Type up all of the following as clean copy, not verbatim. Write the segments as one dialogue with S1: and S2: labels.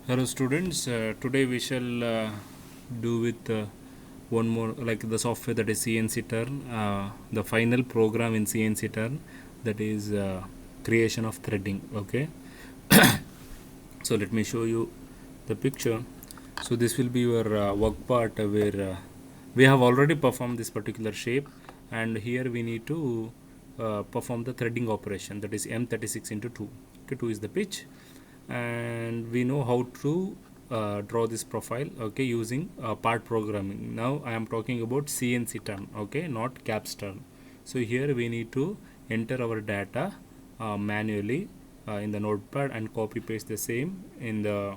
S1: Hello students, today we shall do with one more like the software that is CNC Turn, the final program in CNC Turn, that is creation of threading. Okay, so let me show you the picture. So this will be your work part where we have already performed this particular shape, and here we need to perform the threading operation, that is M36 into 2. Okay, 2 is the pitch, and we know how to draw this profile, okay, using part programming. Now I am talking about CNC turn, okay, not caps turn. So here we need to enter our data manually in the notepad and copy paste the same in the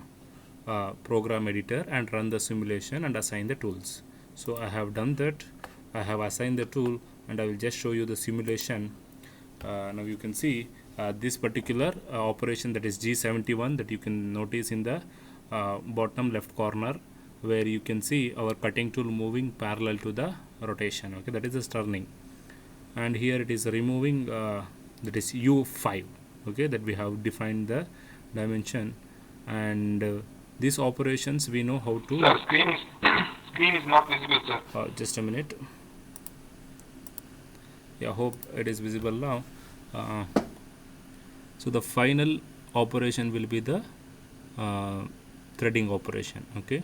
S1: program editor and run the simulation and assign the tools. So I have done that. I have assigned the tool and I will just show you the simulation. Now you can see this particular operation, that is G71, that you can notice in the bottom left corner, where you can see our cutting tool moving parallel to the rotation. Okay, that is the turning, and here it is removing, that is U5. Okay, that we have defined the dimension, and these operations we know how to.
S2: Sir, screen is not visible, sir.
S1: Just a minute. Yeah, hope it is visible now. uh, so the final operation will be the threading operation. Okay,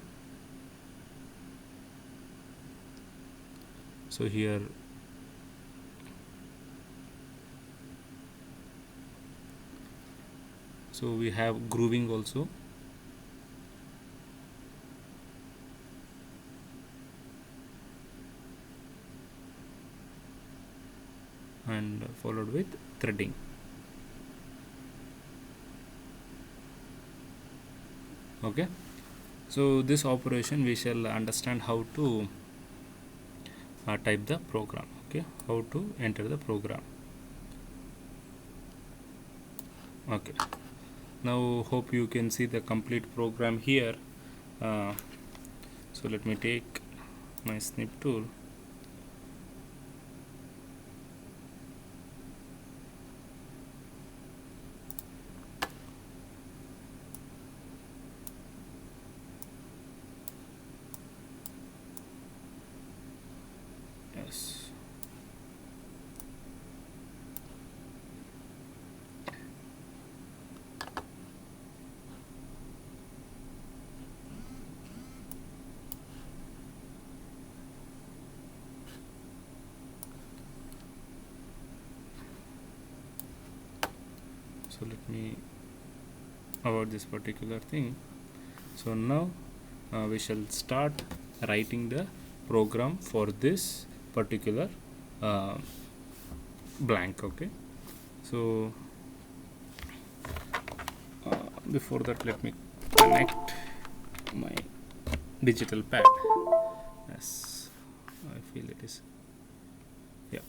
S1: so here so we have grooving also, and followed with threading. Okay, so this operation we shall understand how to type the program. Okay, how to enter the program. Okay, now hope you can see the complete program here. So let me take my snip tool. Yes, so let me avoid this particular thing. So now we shall start writing the program for this particular uh, blank. Okay, so before that let me connect my digital pad. Yes, I feel it is. Yeah,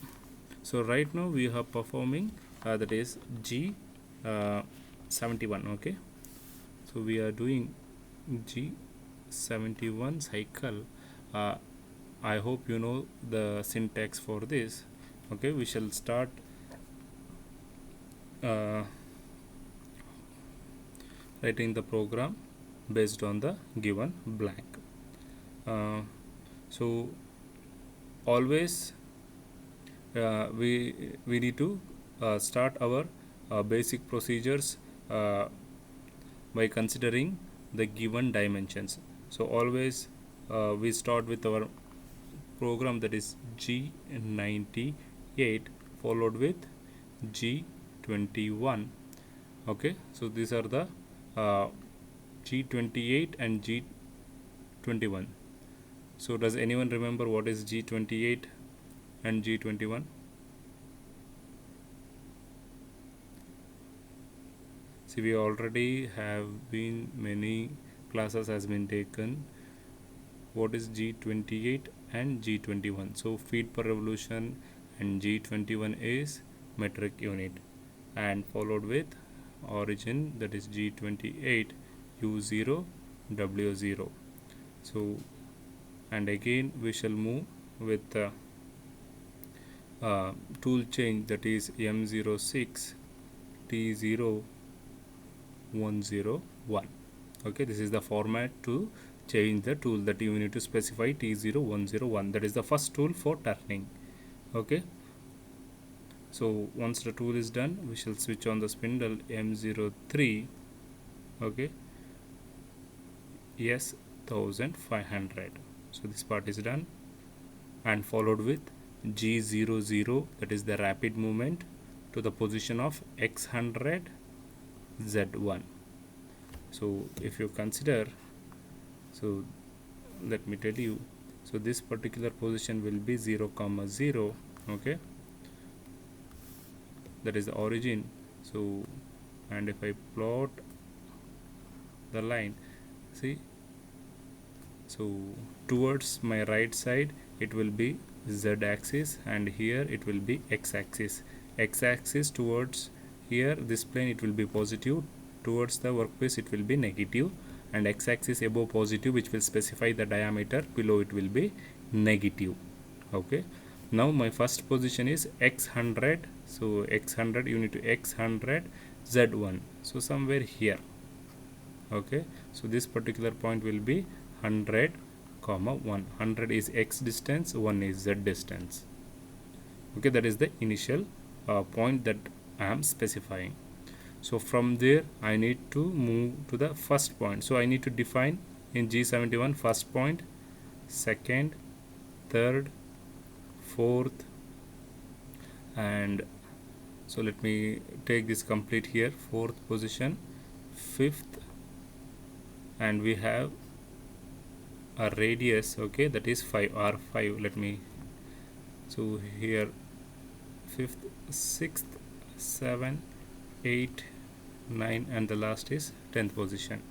S1: so right now we are performing that is G71. Okay, so we are doing G71 cycle. I hope you know the syntax for this. Okay, we shall start writing the program based on the given blank. So always we need to start our basic procedures by considering the given dimensions. So always we start with our program, that is G98 followed with G21. Okay, so these are the G28 and G21. So does anyone remember what is G28 and G21? See, we already have been many classes has been taken. What is G28 and G21? So feet per revolution, and G21 is metric unit, and followed with origin, that is G28 U0 W0. So and again we shall move with tool change, that is M06 T0 101. Okay, this is the format to change the tool that you need to specify T0101. That is the first tool for turning. Okay, so once the tool is done, we shall switch on the spindle M03. Okay, yes, 1500. So this part is done, and followed with G00, that is the rapid movement to the position of X100 Z1. So if you consider, so let me tell you, so this particular position will be 0 comma 0. Okay, that is the origin. So, and if I plot the line, see, so towards my right side it will be Z axis, and here it will be X axis. X axis towards here, this plane, it will be positive, towards the workpiece it will be negative, and X axis above positive, which will specify the diameter, below it will be negative. Okay, now my first position is X100. So X100, you need to X100 Z1, so somewhere here. Okay, so this particular point will be 100 comma 1. 100 is X distance, 1 is Z distance. Okay, that is the initial point that I am specifying. So from there I need to move to the first point. So I need to define in G71 first point, second, third, fourth, and so let me take this complete here, fourth position, fifth, and we have a radius, okay, that is 5, R5. Let me, so here fifth, sixth, 7, 8, 9, and the last is 10th position.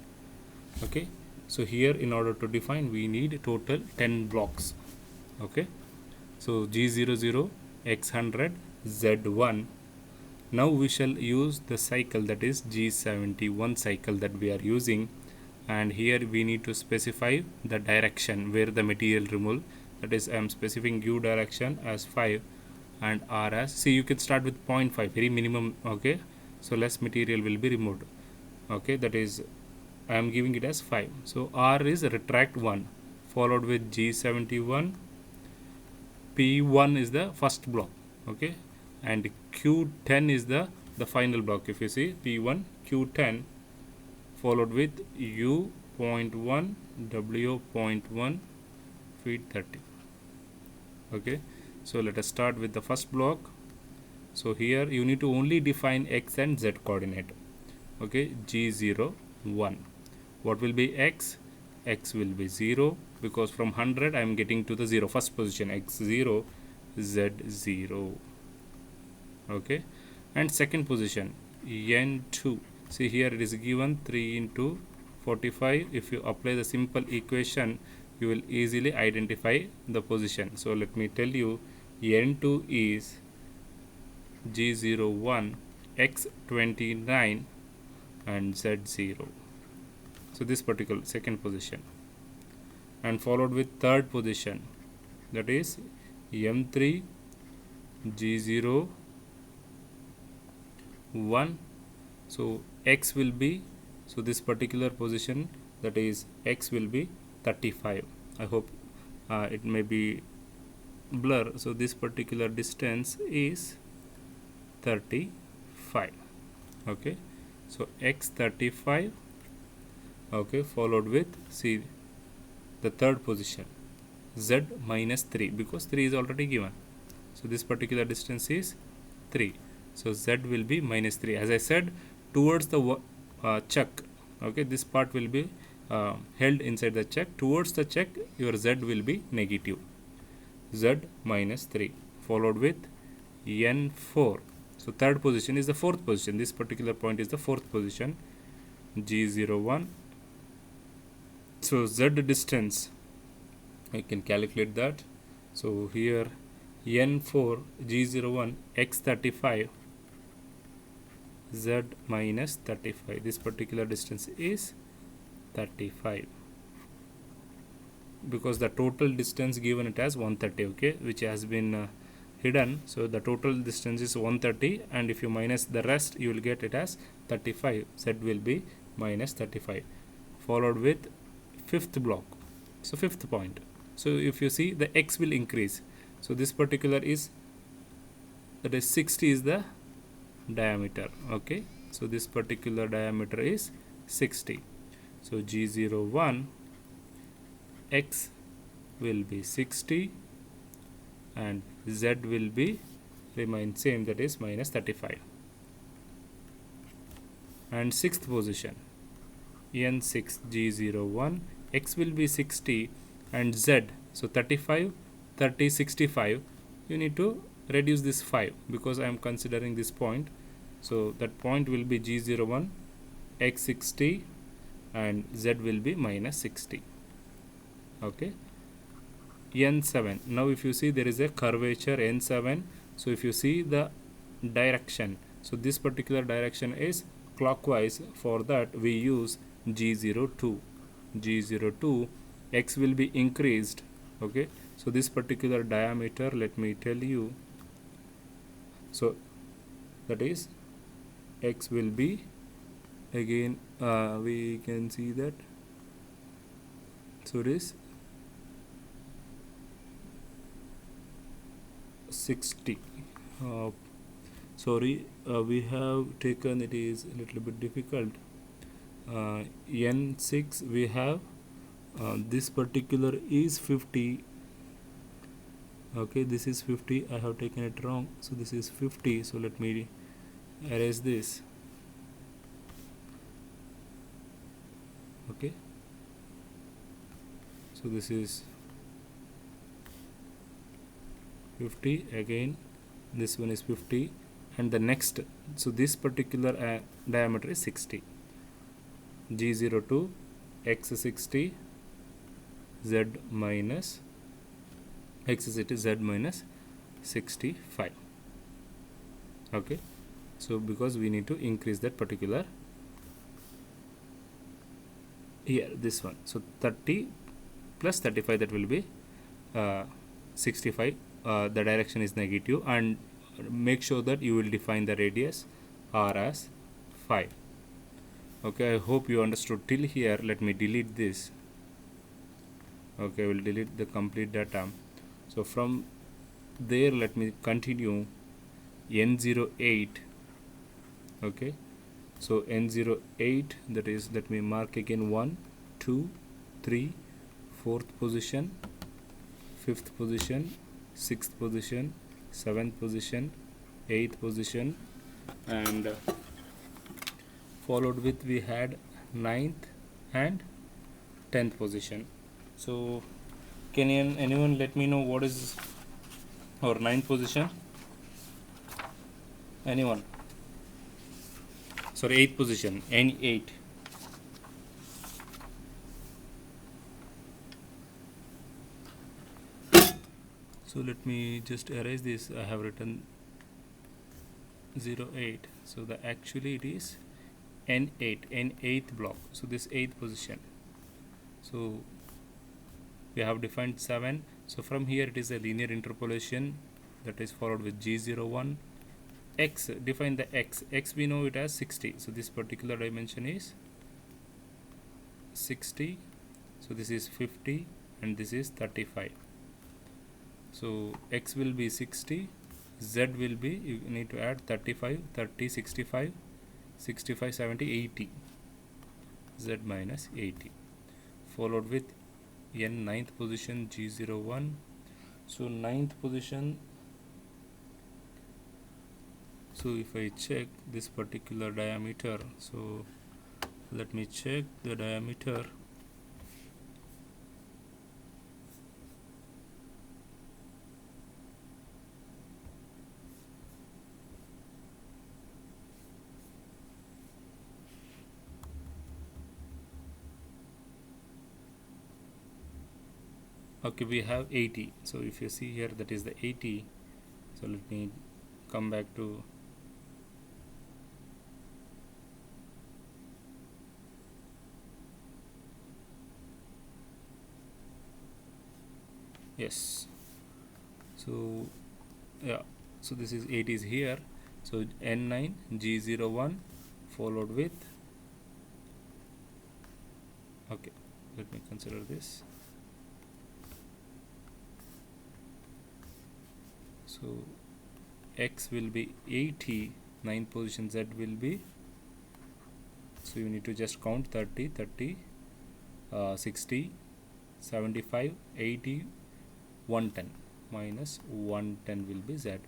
S1: Okay, so here in order to define we need total 10 blocks. Okay, so G00 X100 Z1. Now we shall use the cycle, that is G71 cycle that we are using, and here we need to specify the direction where the material removal, that is I am specifying U direction as 5 and R as, see, you can start with 0.5, very minimum. Okay, so less material will be removed. Okay, that is I am giving it as 5. So R is retract 1, followed with G71. P1 is the first block. Okay, and Q10 is the final block. If you see P1, Q10, followed with U.1, W.1, feet 30. Okay, so let us start with the first block. So here you need to only define X and Z coordinate. Okay, G01. What will be X? X will be 0, because from 100 I am getting to the 0, first position, X0, Z0. Okay, and second position, N2. See, here it is given 3 into 45. If you apply the simple equation, you will easily identify the position. So let me tell you, N2 is G01, X29, and Z0. So this particular second position, and followed with third position, that is M3, G0, 1. So X will be, so this particular position, that is X will be 35. I hope it may be blur. So this particular distance is 35. Okay, so X 35. Okay, followed with, see, the third position, Z minus 3, because 3 is already given. So this particular distance is 3. So Z will be minus 3. As I said, towards the chuck, okay, this part will be held inside the chuck. Towards the chuck, your Z will be negative. Z minus 3, followed with N4. So third position is the fourth position. This particular point is the fourth position, G01. So Z distance, I can calculate that. So here N4, G01, X35, Z minus 35. This particular distance is 35, because the total distance given it as 130. Okay, which has been hidden. So the total distance is 130, and if you minus the rest, you will get it as 35. Z will be minus 35. followed with fifth block, so fifth point. So if you see, the x will increase. So this particular is, that is 60 is the diameter. Okay, so this particular diameter is 60. So G01 x will be 60 and z will be remain same, that is minus 35. And sixth position, N6 G01 x will be 60 and z, so 35, 30, 65. You need to reduce this 5 because I am considering this point. So that point will be G01 x 60 and z will be minus 60. Okay, N7. Now if you see, there is a curvature N7. So if you see the direction, so this particular direction is clockwise. For that we use G02. G02 x will be increased. Okay, so this particular diameter, let me tell you, so that is x will be, again we can see that, so it is 60. Sorry, we have taken, it is a little bit difficult. N6 we have, this particular is 50. Okay, this is 50, I have taken it wrong, so this is 50. So let me erase this. Okay, so this is 50, again this one is 50, and the next, so this particular diameter is 60. G02 x 60 z minus x is, it is z minus 65. Okay, so because we need to increase that particular here, this one, so 30 plus 35, that will be 65. The direction is negative, and make sure that you will define the radius r as 5. Okay, I hope you understood till here. Let me delete this. Okay, I will delete the complete data. So from there, let me continue. N08. Okay, so N08, that is, let me mark again 1, 2, 3, 4th position, 5th position, 6th position, 7th position, 8th position, and followed with we had 9th and 10th position. So can anyone let me know what is our 9th position? Anyone? Sorry, 8th position, N8. So let me just erase this. I have written 08. So the actually it is N8, N8th block. So this 8th position. So we have defined 7. So from here it is a linear interpolation, that is followed with G01. X, define the x. X we know it as 60. So this particular dimension is 60. So this is 50 and this is 35. So x will be 60, z will be, you need to add 35, 30, 65, 65, 70, 80. Z minus 80. Followed with n 9th position G01. So 9th position. So if I check this particular diameter, so let me check the diameter. Okay, we have 80. So if you see here, that is the 80. So let me come back to yes. So yeah, so this is 80 is here. So N9 G01 followed with Okay, let me consider this. So X will be 80, 9 position Z will be, so you need to just count 30, 30, 60, 75, 80, 110, minus 110 will be Z.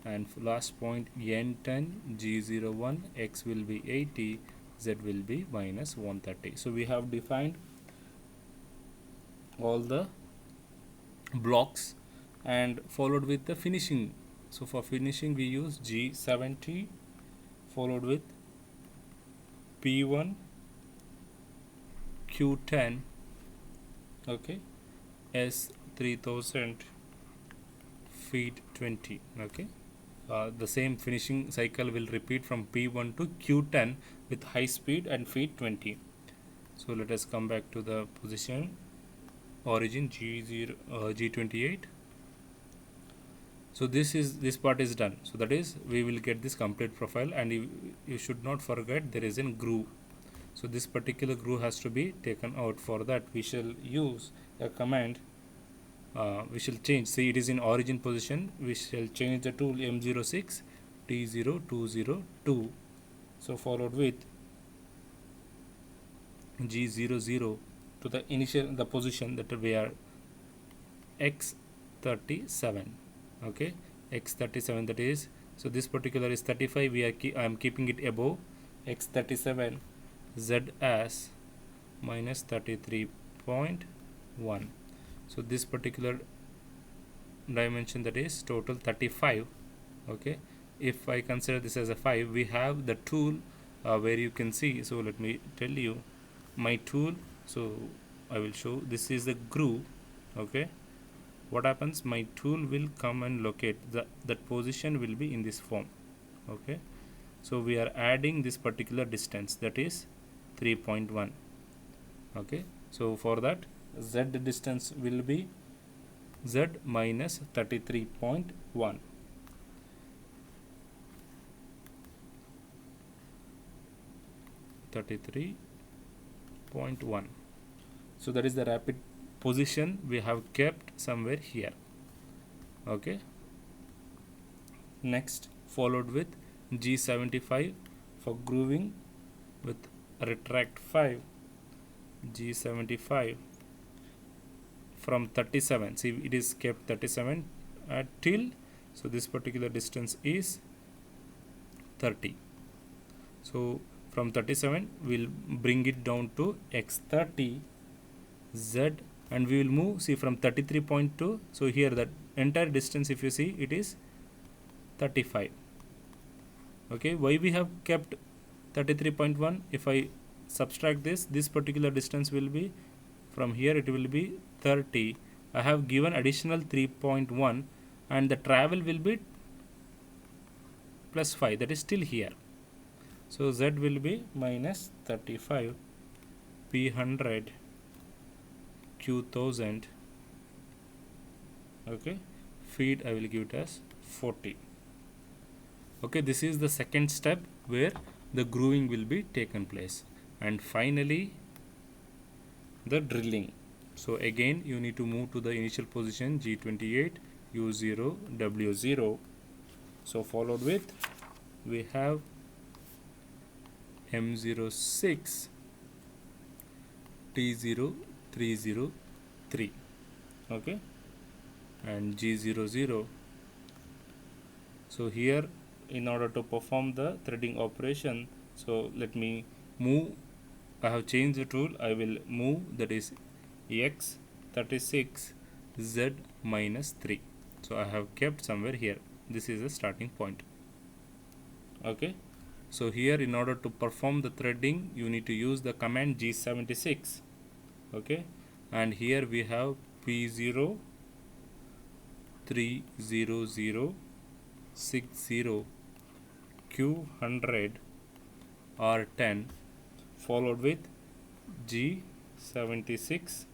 S1: And last point N10, G01, X will be 80, Z will be minus 130. So we have defined all the blocks and followed with the finishing. So for finishing we use G70 followed with P1, Q10, okay, S3000, feet 20, okay. The same finishing cycle will repeat from P1 to Q10 with high speed and feet 20. So let us come back to the position origin G28. So this part is done. So that is, we will get this complete profile, and you should not forget there is a groove. So this particular groove has to be taken out. For that we shall use a command. We shall change, see it is in origin position, we shall change the tool M06 T0202. So followed with G00 to the initial, the position that we are X37, okay, X37, that is, so this particular is 35, we are I am keeping it above X37, Z as minus 33.1. so this particular dimension, that is total 35, okay. If I consider this as a 5, we have the tool where you can see, so let me tell you my tool. So I will show, this is the groove, okay. What happens, my tool will come and locate that position will be in this form, okay. So we are adding this particular distance, that is 3.1, okay. So for that, Z distance will be Z minus 33.1. So that is the rapid position we have kept somewhere here, okay. Next followed with G75 for grooving with retract 5, G75 from 37, see it is kept 37 till, so this particular distance is 30. So from 37 we'll bring it down to X30 Z, and we will move, see from 33.2, so here that entire distance if you see it is 35, okay. Why we have kept 33.1? If I subtract this particular distance will be from here, it will be 30. I have given additional 3.1, and the travel will be plus 5, that is still here. So Z will be minus 35, P100, Q1000, okay. Feed I will give it as 40, okay. This is the second step where the grooving will be taken place. And finally the drilling. So again you need to move to the initial position G28, U0, W0. So followed with, we have M06, T0303, okay, and G00. So here, in order to perform the threading operation, so let me move, I have changed the tool, I will move, that is X36 Z minus 3. So I have kept somewhere here, this is the starting point, okay. So here, in order to perform the threading, you need to use the command G76, okay. And here we have P0 300 60 Q100 R10 followed with G76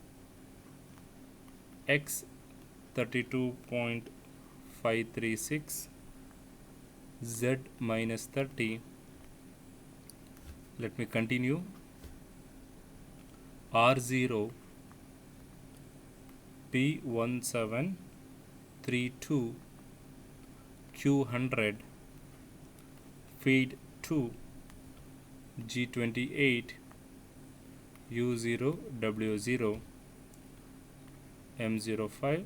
S1: X 32.536 Z minus 30. Let me continue. R0 P1732 Q100 feed 2 G28 U0 W0 M05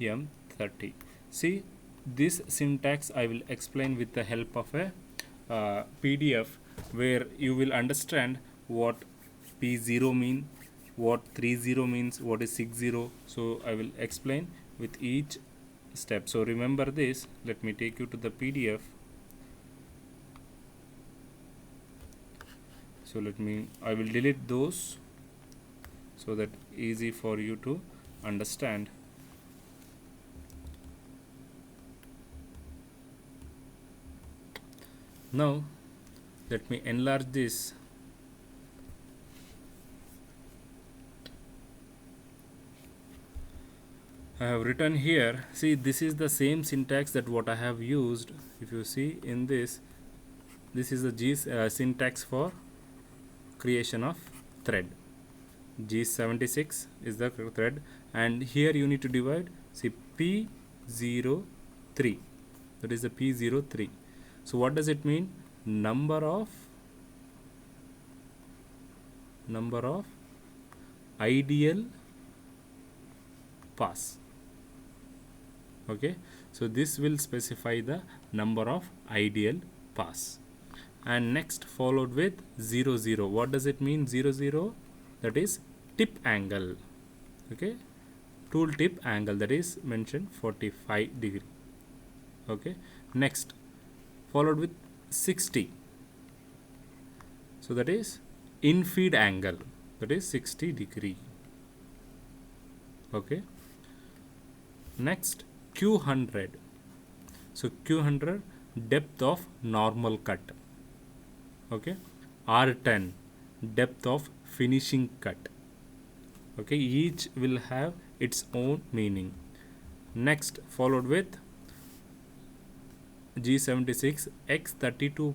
S1: M30. See, this syntax I will explain with the help of a PDF, where you will understand what P0 mean, what 30 means, what is 60. So I will explain with each step. So remember this. Let me take you to the PDF. So I will delete those so that easy for you to understand. Now let me enlarge this. I have written here, see, this is the same syntax that what I have used. If you see in this is the syntax for creation of thread. G76 is the thread, and here you need to divide, see, P03, that is the P03. So what does it mean? Number of ideal pass. Okay, so this will specify the number of ideal pass. And next followed with 00. What does it mean? 00, that is tip angle. Okay, tool tip angle, that is mentioned 45 degree. Okay, next followed with 60. So that is in feed angle, that is 60 degree. Okay, next Q100. So Q100, depth of normal cut. Okay, R10, depth of finishing cut. Okay, each will have its own meaning. Next followed with G76, X32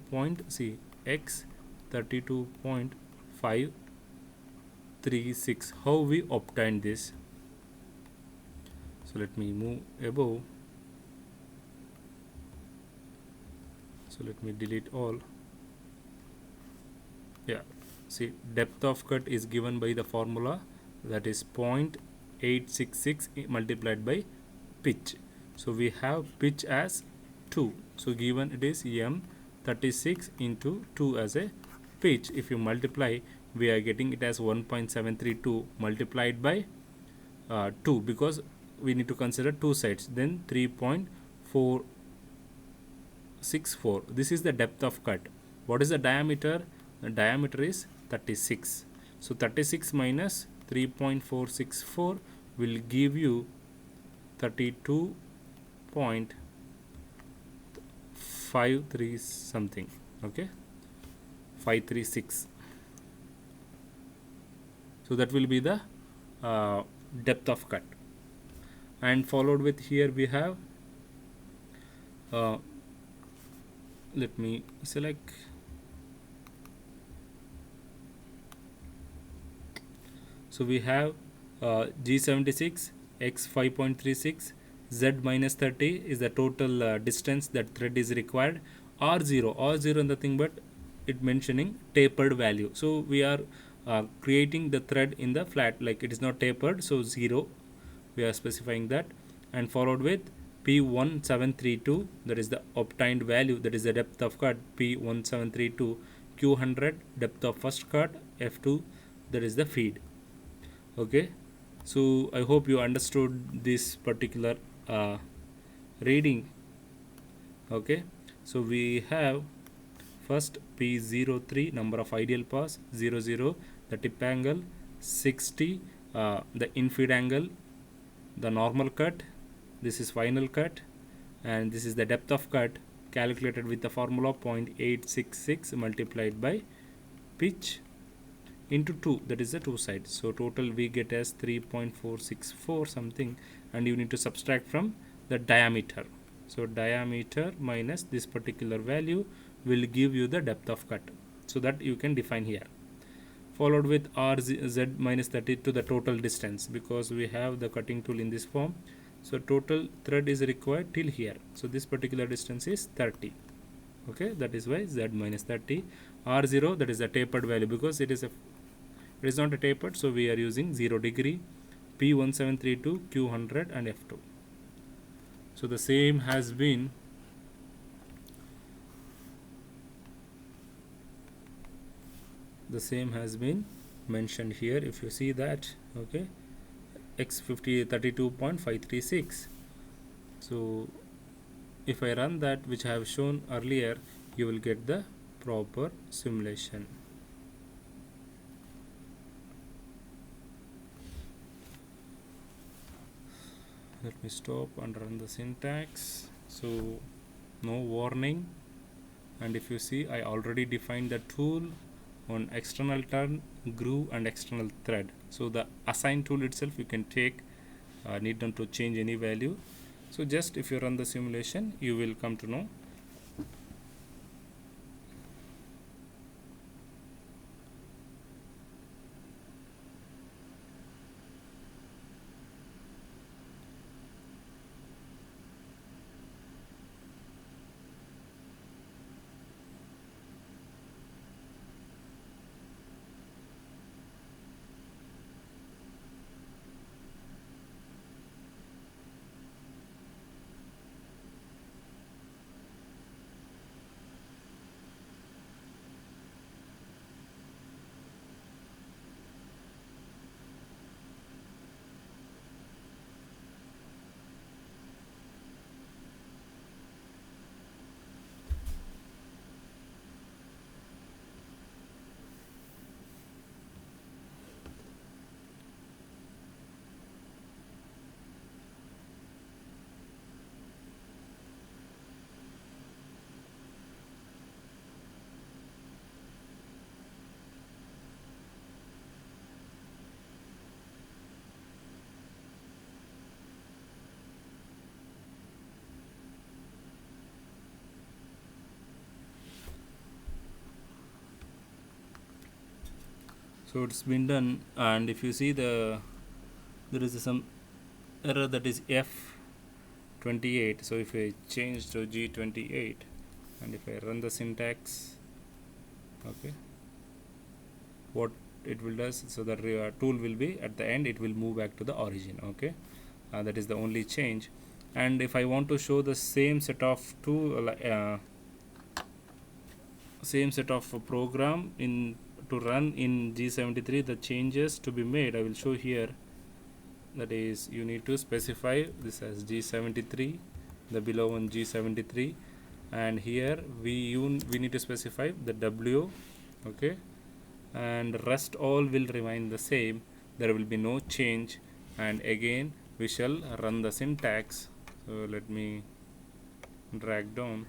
S1: X32.536. How we obtain this? So let me move above. So let me delete all. Yeah, see, depth of cut is given by the formula, that is 0.866 multiplied by pitch. So we have pitch as 2. So given it is M36 into 2 as a pitch. If you multiply, we are getting it as 1.732 multiplied by 2, because we need to consider two sides. Then 3.464. This is the depth of cut. What is the diameter? The diameter is 36. So 36 minus 3.464 will give you 32.53 something. Okay, 536. So that will be the depth of cut. And followed with, here we have let me select. So we have G76, X 5.36, Z minus 30 is the total distance that thread is required. R0 nothing but it mentioning tapered value. So we are creating the thread in the flat, like it is not tapered, so 0 we are specifying that. And followed with P1732, that is the obtained value, that is the depth of cut, P1732. Q100, depth of first cut, F2, that is the feed. Okay, so I hope you understood this particular reading. Okay, so we have first P03, number of ideal pass, 00, the tip angle, 60, the in-feed angle, the normal cut, this is final cut, and this is the depth of cut calculated with the formula 0.866 multiplied by pitch into 2, that is the two sides. So total we get as 3.464 something, and you need to subtract from the diameter. So diameter minus this particular value will give you the depth of cut, so that you can define here. followed with rz minus 30 to the total distance, because we have the cutting tool in this form. So total thread is required till here, so this particular distance is 30. Okay, that is why z minus 30. R0, that is a tapered value, because it is not a tapered, so we are using 0 degree. P1732, Q100 and F2. So the same has been mentioned here. If you see that, okay, x50 32.536. so if I run that, which I have shown earlier, you will get the proper simulation. Let me stop and run the syntax. So no warning, and if you see, I already defined the tool on external turn, groove and external thread. So the assign tool itself you can take, need not to change any value. So just if you run the simulation, you will come to know. So it's been done, and if you see there is some error, that is F28. so if I change to G28 and if I run the syntax, okay, what it will does, so the tool will be at the end, it will move back to the origin. Okay, that is the only change. And if I want to show the same set of program to run in G73, the changes to be made I will show here. That is, you need to specify this as G73, the below one G73, and here we need to specify the W. Okay, and rest all will remain the same, there will be no change. And again we shall run the syntax. So let me drag down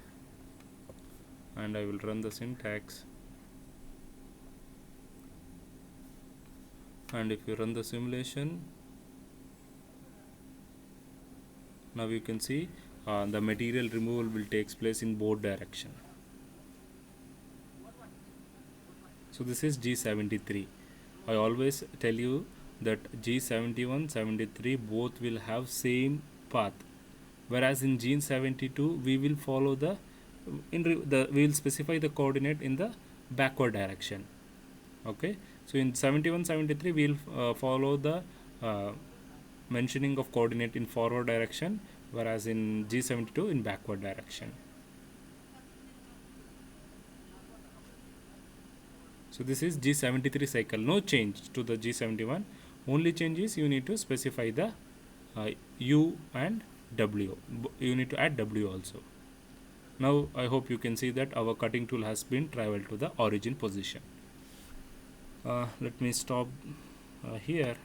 S1: and I will run the syntax. And if you run the simulation, now you can see the material removal will takes place in both direction. So this is G73. I always tell you that G71, 73 both will have same path, whereas in G72 we will follow we will specify the coordinate in the backward direction. Okay, so in 71, 73 we will follow the mentioning of coordinate in forward direction, whereas in G72 in backward direction. So this is G73 cycle, no change to the G71. Only change is you need to specify the U and W. You need to add W also. Now I hope you can see that our cutting tool has been traveled to the origin position. Let me stop here.